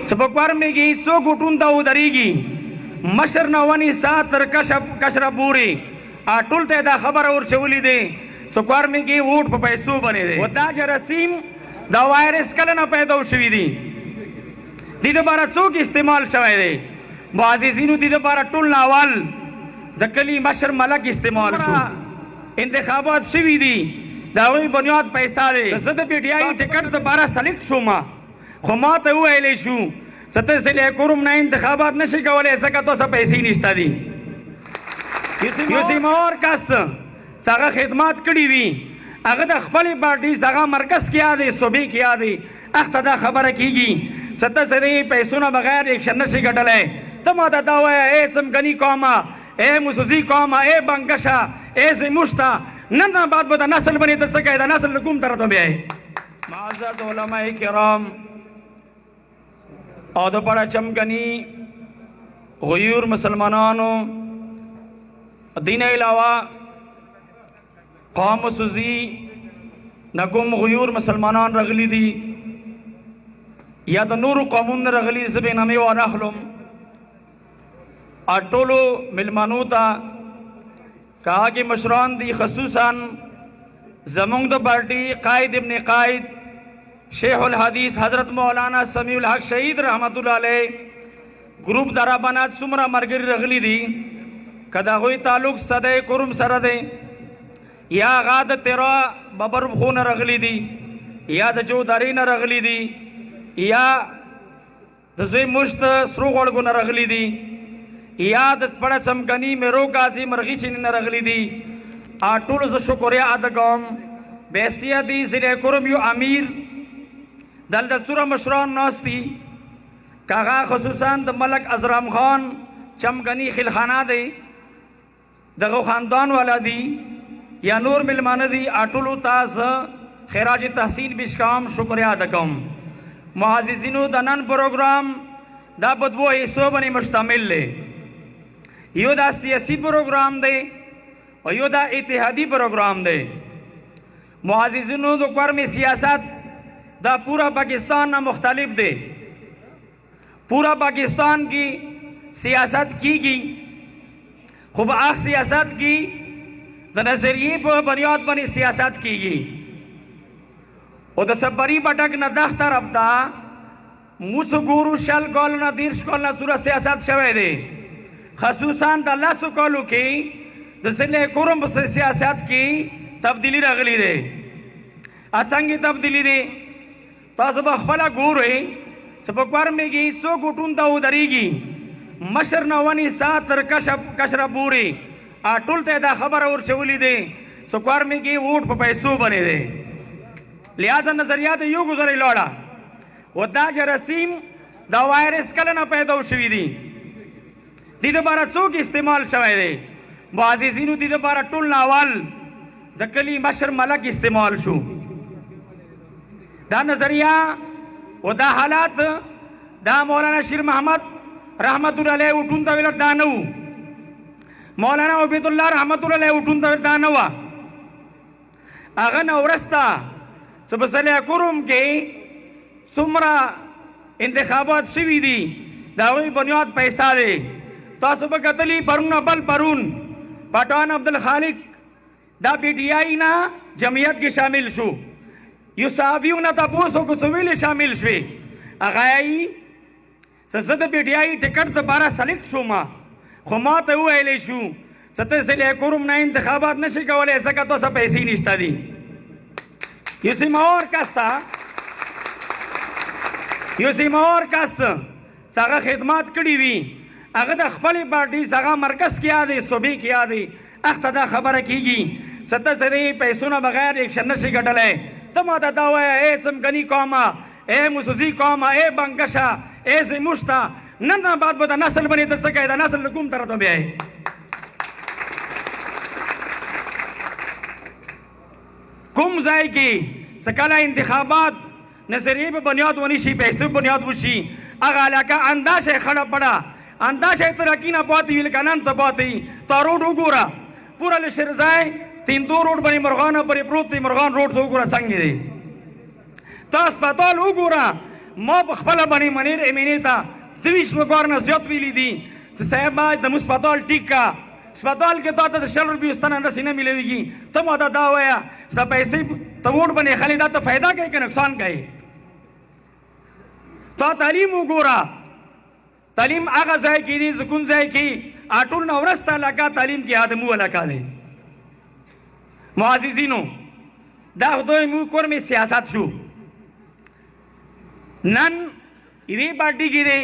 चपकवार में गी चो गुटून ता उदरीगी मशर नवानी सातर कशरा पूरी आटुल ते दा खबर और चवली दे चपकवार में गी वोट पे पैसों बने दे वता जरसीम दा वायरस कल ना पैदा उशवी दी दीद बारा चोक इस्तेमाल शवाय दे मुआजिजीनु दीद बारा टुल नावाल दकली मशर मलक इस्तेमाल शु इंतखाबात शवी दी दावी बुनियाद पैसा दे सद पीटीआई टिकट तो बारा सेलेक्ट शुमा खुमात हुए ले शू सत्तर से ले कुरुम ना इंतखाबात नशे कवले ऐसा का तो सब पैसे ही निश्ता दी किसी मोर कस सागा खिदमत कड़ी भी अगर अखबारी पार्टी सागा मरकज किया दे सुबह किया दे अख्तदा खबर कीगी सत्तर से नहीं पैसों ना बगैर एक शन्नशी कटल है तम आता दावा है ए समगनी कौमा ए मुसुजी कौमा ए बंगशा ए जिमुश्ता नन्ना बात बता नस्ल बनी तो सके नस्ल हुकुम तरह तो भी है माज़त उलमाए किराम और पड़ा चमकनी गयूर मुसलमानों दीन अलावा कौम सुजी नकुम गयूर मुसलमान रगली दी या तो नूर कौमुन रगली से नमे व रहलुम अटोलो मिलमानूता कहा कि मशरान दी खसूसन जमुंग द पार्टी कायद इब्न कायद शेखुल हदीस हज़रत मौलाना समीउल हक शहीद रहमतुल्लाह अलैह ग्रुप दरा बनात सुमरा मरगिर रगली दी कदा हुई तालुक सदे कुरुम सरदे या गाद तेरा बबर खून रगली दी या दजो दारी न रगली दी या दजे मुश्त सरुगड़ गुन रगली दी या दस पड़ा चमकनी मेरो काजी मरगी चिन न रगली दी आटुल ज शुक्रिया अदगम बैसिया दी जिले कुरुम यू अमीर दल दसूरा मशरान नास्ती कागा खसूसन द मलक अजरम खान चमकनी खिलखाना दे दगो खानदान वाला दी या नूर मिलमान दी आटुलु ताज खैराज तहसीन बिशकाम शुक्रिया दकम मुआजिजिनु दनन प्रोग्राम दा बदवो हिस्सों बनी मुश्तमिल ले यो दा सियासी प्रोग्राम दे और यो दा इतिहादी प्रोग्राम दे मुआजिजिनु दुकर में सियासत दा पूरा पाकिस्तान ना मुख्तलिफ दे पूरा पाकिस्तान की सियासत की खूब आख सियासत की द नजरिए पर बुनियाद बनी सियासत की और द सबरी बटक न दख्तर अबता मुस गुरु शल कॉल न दीर्श कॉल न सूरत सियासत शवे दे खसूसन द लस कॉलू की द जिले कुरुम से सियासत की तब्दीली रगली दे असंगी तब्दीली दे तासब अखबला गुर है सबकवार में गी चो गुटून ता उदरीगी मशर नवानी सातर कशरा पूरी आटुल ते दा खबर और चवली दे सुकवार में गी वोट पे पैसों बने दे लिहाजा नजरियात यू गुजरे लौड़ा वदा जरसीम दा वायरस कल ना पैदा उशवी दी दीद बारा चोक इस्तेमाल शवाय दे मुआजिजीनु दीद बारा टुल नावाल दकली मशर मलक इस्तेमाल शु दा नजरिया व दा हालात दा मौलाना शीर मोहम्मद रहमतुल्लाह अलैह उठून ता वेला दानव मौलाना उबैदुल्लाह रहमतुल्लाह अलैह उठून ता दानवा अगन औरस्ता सबसले कुरुम के सुमरा इंतखाबात शवी दी दावी बुनियाद पैसा दे तो सब कतली परुन बल परुन पठान अब्दुल खालिक दा पीटीआई ना जमियत की शामिल शु यू साबियों ना तपोसो को सवेले शामिल शे अगाई सद पीटीआई टिकट तो बारा सेलेक्ट शुमा खुमात हुए ले शू सत्तर से ले कुरुम ना इंतखाबात नशे कवले ऐसा का तो सब पैसे ही निश्ता दी युसी मोर कस्ता युसी मोर कस सागा खिदमत कड़ी भी अगर अखबारी पार्टी सागा मरकज किया दे सुबह किया दे अख्तदा खबर कीगी सत्तर से नहीं पैसों ना बगैर एक शन्नशी कटल है तम आता दावा है ए समगनी कौमा ए मुसुजी कौमा ए बंगशा ए जिमुश्ता नन्ना बात बता नस्ल बनी तो सके नस्ल हुकुम तरह तो भी है कुम जाए की सकला इंतखाबात नजरिए पे बुनियाद वनीशी पैसे बुनियाद वशी अगाला का अंदाज है खड़ा पड़ा अंदाज है तरक्की ना पाती विल कानन तो पाती तो रोड उगुरा पूरा लिशर जाए तीन दो रोड बनी मरगाना पर प्रोती मरगान रोड तो उगुरा संगे दे तो अस्पताल उगुरा ما په خپل باندې منیر امینه ته 23 وګور نه زیات ویلي دي چې صاحب ما د هسپتال ټیک کا هسپتال کې ته د 100 روپیو ستنه د سینې ملويږي ته ما دا وایا چې پیسې ته ووټ باندې خالي دا ته फायदा کوي که نقصان کوي تا تعلیم وګوره تعلیم هغه ځای کې دي زکون ځای کې اټول نو ورسته لکه تعلیم کې ادمو علاقه دي معززینو دا خدای مو کور می سیاست شو نن ایوی پارٹی کی دے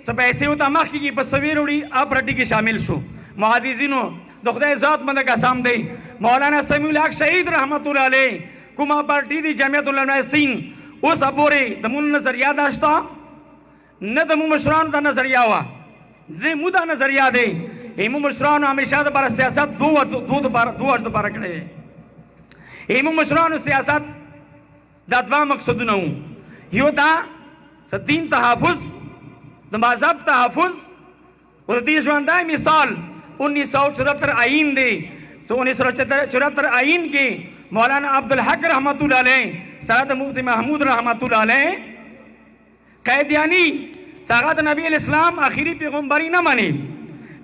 سب ایسے ہوتا مخ کی پسویر اڑی آپ پارٹی کی شامل شو معززینو د خدای ذات منده قسم دی مولانا سمیع الحق شهید رحمت الله علیه کومه پارٹی دی جمعیت العلماء سین اوس ابوري د مون نظریه داشتا نه د مو مشران دا نظریه وا نه مو دا نظریه دی ایمو مشران همیشه د بار سیاست دو بار کړي ایمو مشران سیاست دا دوا مقصدونه یو دا دین تحفظ د مذهب تحفظ اور د ژوندۍ مثال 1974 آئین دی 1974 آئین کې مولانا عبدالحق رحمت الله علیه سرد مفتی محمود رحمت الله علیه قیدیانی څنګه د نبی اسلام آخری پیغمبري نه مانی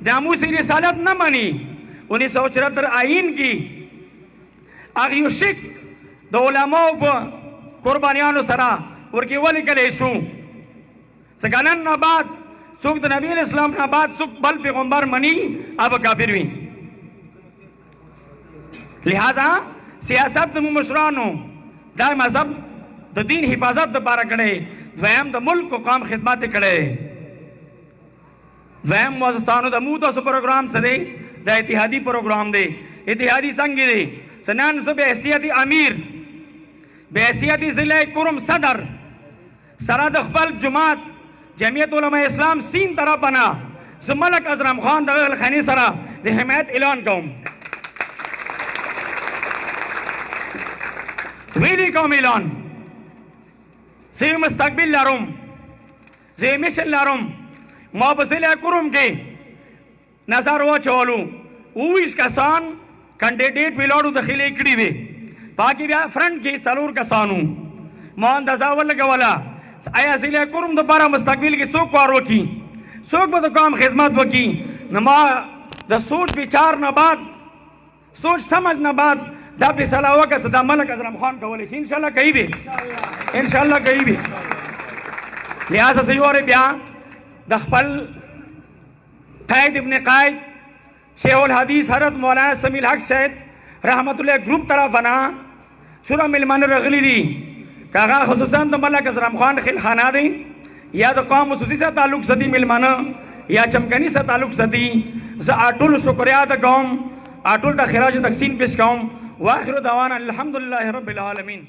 ناموس رسالت نه مانی 1974 آئین کې هغه یو شک د علماو په قربانیانو سره ورکی ولیکلی شو سکنن نه بعد څوک د نبی اسلام نه بعد څوک بل پیغمبر منی اب کافر وي لہذا سیاست د مشرانو دا مذهب د دین حفاظت لپاره کړي دویم د ملک او قوم خدمت کړي دویم موسسانو د موت او پروګرام سره د اتحادی پروګرام دی اتحادی څنګه دی سنن سب حیثیت امیر بحیثیت ضلع کرم صدر سرد خپل جماعت جمعیت علماء اسلام سین طرف بنا ملک ازرم خان دغه خانی سره د حمایت اعلان کوم ویلی کوم اعلان زی مستقبل لرم زی میشن لرم ما په ضلع کرم کې نظر واچولو 20 کسان کینډیډیټ ویلاړو داخلي کړي وي باقي بیا فرنٹ کې څلور کسانو ما اندازه ولګوله آیا ضلع کرم دپاره مستقبل کې څوک کار وکړي څوک به د قوم خدمت وکړي نو ما د سوچ وچار نه بعد سوچ سمجھ نه بعد دا فیصله وکړه چې دا ملک ازرم خان کولی شي انشاءالله کوي به انشاءالله کوي به لہذا سیور بیا د خپل قائد ابن قائد شیخ الحدیث حضرت مولانا سمیع الحق شهید رحمت الله گروپ طرف بنا سورہ ملمان رغلی دی کاغا خصوصا د ملک ازرم خان خیل خانه دی یا د قوم خصوصی سے تعلق سدی ملمانه یا چمکنی سے تعلق سدی ز اټول شکریا د قوم اټول د خراج تقسیم پیش کوم واخر دعوانا الحمدلله رب العالمین